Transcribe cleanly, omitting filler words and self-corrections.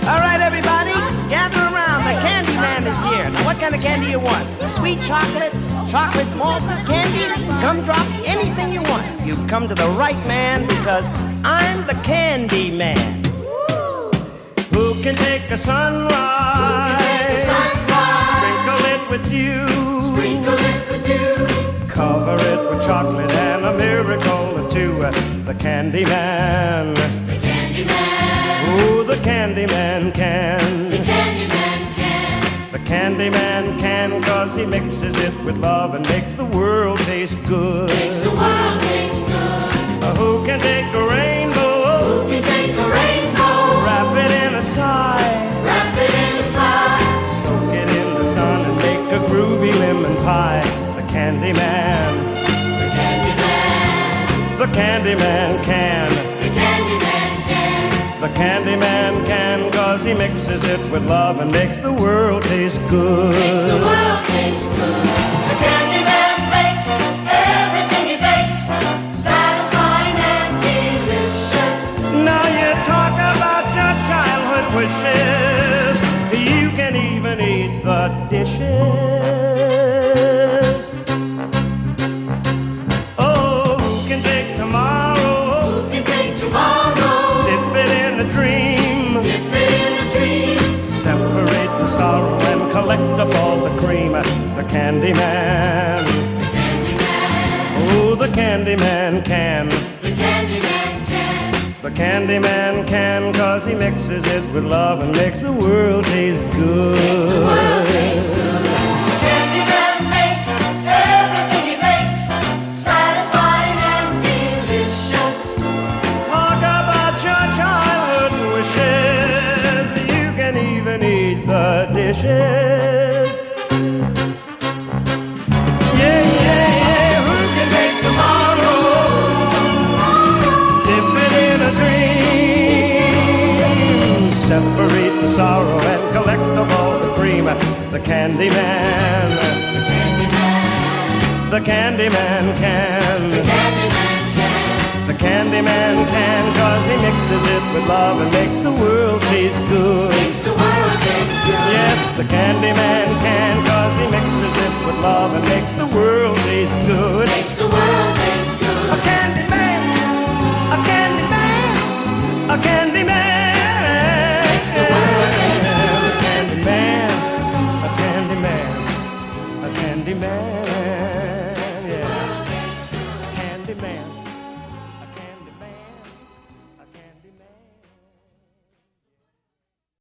All right, everybody, gather around. The Candyman is here. Now, what kind of candy you want? Sweet chocolate, chocolate malt candy, gumdrops, anything you want. You've come to the right man because I'm the Candyman. Who can take a sunrise? Sprinkle it with dew. Cover it with chocolate and a miracle or two. The Candyman. Oh, the Candyman can. The Candyman can, 'cause he mixes it with love and makes the world taste good. Who can take a rainbow? Wrap it in a sigh. Soak it in the sun and make a groovy lemon pie. The Candyman. The Candyman can. The Candyman can, 'cause he mixes it with love and makes the world taste good. The Candyman makes everything he bakes satisfying and delicious. Now you talk about your childhood wishes. You can even eat the dishes. Oh, who can take tomorrow? Dip it in a dream. Separate the sorrow and collect up all the cream. The Candyman. Oh, the Candyman can. The Candyman can, 'cause he mixes it with love and makes the world taste good. The Candyman makes everything he bakes satisfying and delicious. Talk about your childhood wishes. You can even eat the dishes. Yeah, yeah, yeah. Who can take tomorrow? Dip it in a dream. Separate the sorrow and collect up all the cream. The Candyman. The Candyman can. The Candyman can, 'cause he mixes it with love and makes the world taste good. Yes, the Candyman can, 'cause he mixes it with love and makes the world taste good.